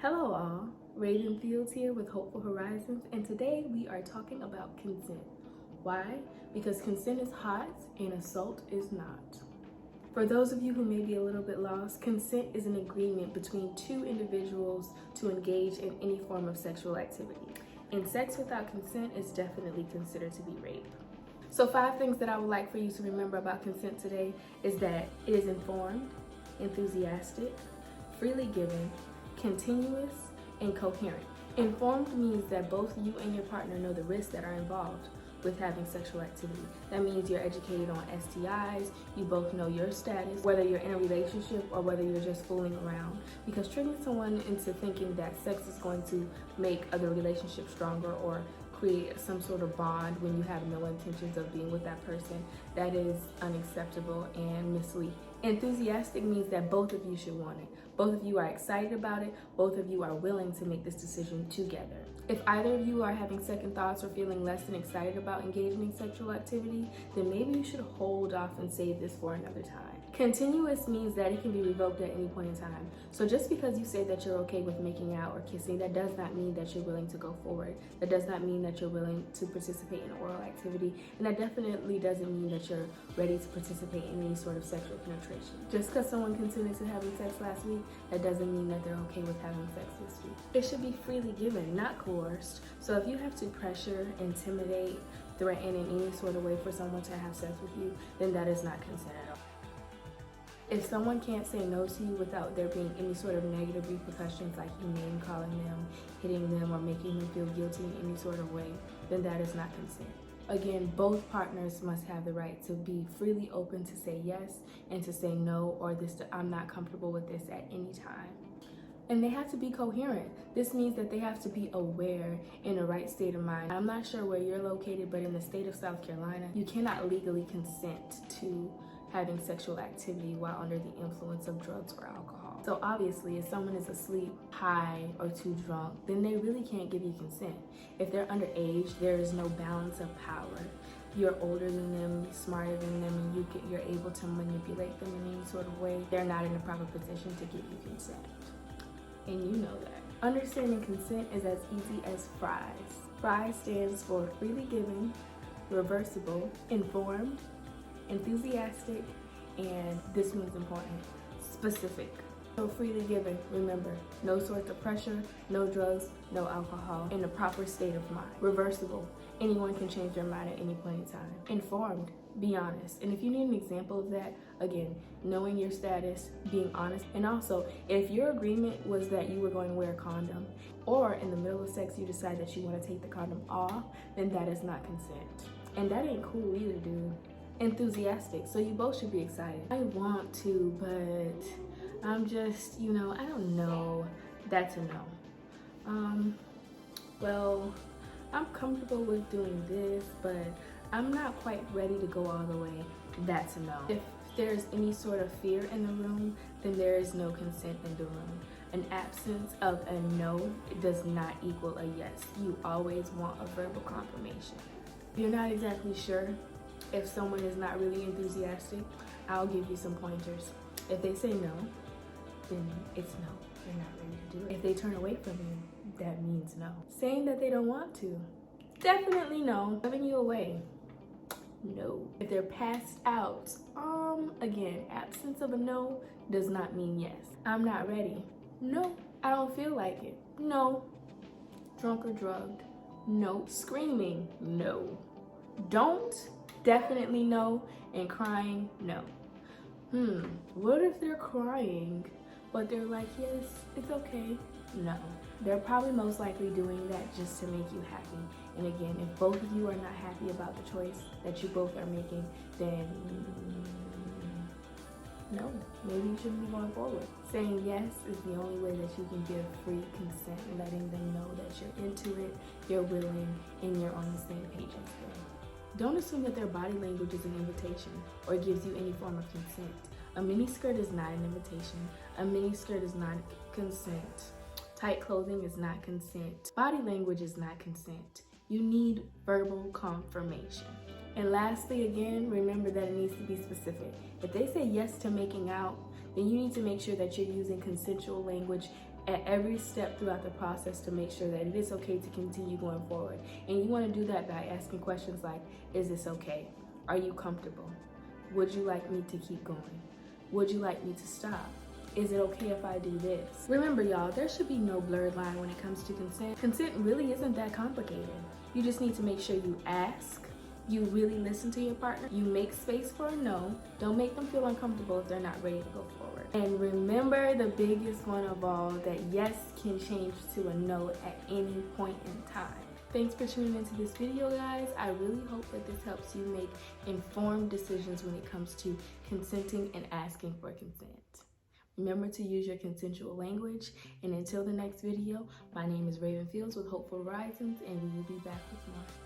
Hello all, Raven Fields here with Hopeful Horizons, and today we are talking about consent. Why? Because consent is hot and assault is not. For those of you who may be a little bit lost, consent is an agreement between two individuals to engage in any form of sexual activity. And sex without consent is definitely considered to be rape. So 5 things that I would like for you to remember about consent today is that it is informed, enthusiastic, freely given, continuous, and coherent. Informed means that both you and your partner know the risks that are involved with having sexual activity. That means you're educated on STIs, you both know your status, whether you're in a relationship or whether you're just fooling around. Because tricking someone into thinking that sex is going to make the relationship stronger or create some sort of bond when you have no intentions of being with that person, that is unacceptable and misleading. Enthusiastic means that both of you should want it. Both of you are excited about it. Both of you are willing to make this decision together. If either of you are having second thoughts or feeling less than excited about engaging in sexual activity, then maybe you should hold off and save this for another time. Continuous means that it can be revoked at any point in time. So just because you say that you're okay with making out or kissing, that does not mean that you're willing to go forward. That does not mean that you're willing to participate in oral activity. And that definitely doesn't mean that you're ready to participate in any sort of sexual penetration. Just because someone consented to having sex last week, that doesn't mean that they're okay with having sex this week. It should be freely given, not coerced. So if you have to pressure, intimidate, threaten in any sort of way for someone to have sex with you, then that is not consent at all. If someone can't say no to you without there being any sort of negative repercussions, like you name calling them, hitting them, or making them feel guilty in any sort of way, then that is not consent. Again, both partners must have the right to be freely open to say yes and to say no, or I'm not comfortable with this at any time. And they have to be coherent. This means that they have to be aware in the right state of mind. I'm not sure where you're located, but in the state of South Carolina, you cannot legally consent to having sexual activity while under the influence of drugs or alcohol. So obviously, if someone is asleep, high, or too drunk, then they really can't give you consent. If they're underage, there is no balance of power. You're older than them, smarter than them, and you're able to manipulate them in any sort of way. They're not in a proper position to give you consent. And you know that. Understanding consent is as easy as FRIES. FRIES stands for freely given, reversible, informed, enthusiastic, and this one's important, specific. So freely given, remember, no sorts of pressure, no drugs, no alcohol, in a proper state of mind. Reversible, anyone can change their mind at any point in time. Informed, be honest. And if you need an example of that, again, knowing your status, being honest. And also, if your agreement was that you were going to wear a condom, or in the middle of sex you decide that you want to take the condom off, then that is not consent. And that ain't cool either, dude. Enthusiastic, so you both should be excited. I want to, but I'm just, I don't know. That's a no. Well, I'm comfortable with doing this, but I'm not quite ready to go all the way. That's a no. If there's any sort of fear in the room, then there is no consent in the room. An absence of a no does not equal a yes. You always want a verbal confirmation. If you're not exactly sure if someone is not really enthusiastic, I'll give you some pointers. If they say no, then it's no. They're not ready to do it. If they turn away from you, that means no. Saying that they don't want to, definitely no. Shoving you away, no. If they're passed out, again, absence of a no does not mean yes. I'm not ready. No. I don't feel like it. No. Drunk or drugged, no. Screaming, no. Don't, definitely no. And crying, no. What if they're crying, but they're like, yes, it's okay? No. They're probably most likely doing that just to make you happy. And again, if both of you are not happy about the choice that you both are making, then no, maybe you shouldn't be going forward. Saying yes is the only way that you can give free consent, letting them know that you're into it, you're willing, and you're on the same page as them. Don't assume that their body language is an invitation or gives you any form of consent. A miniskirt is not an invitation. A miniskirt is not consent. Tight clothing is not consent. Body language is not consent. You need verbal confirmation. And lastly, again, remember that it needs to be specific. If they say yes to making out, then you need to make sure that you're using consensual language at every step throughout the process to make sure that it is okay to continue going forward. And you want to do that by asking questions like, is this okay? Are you comfortable? Would you like me to keep going? Would you like me to stop? Is it okay if I do this? Remember, y'all, there should be no blurred line when it comes to consent. Consent really isn't that complicated. You just need to make sure you ask, you really listen to your partner, you make space for a no, don't make them feel uncomfortable if they're not ready to go forward. And remember the biggest one of all, that yes can change to a no at any point in time. Thanks for tuning into this video, guys. I really hope that this helps you make informed decisions when it comes to consenting and asking for consent. Remember to use your consensual language. And until the next video, my name is Raven Fields with Hopeful Horizons, and we will be back with more.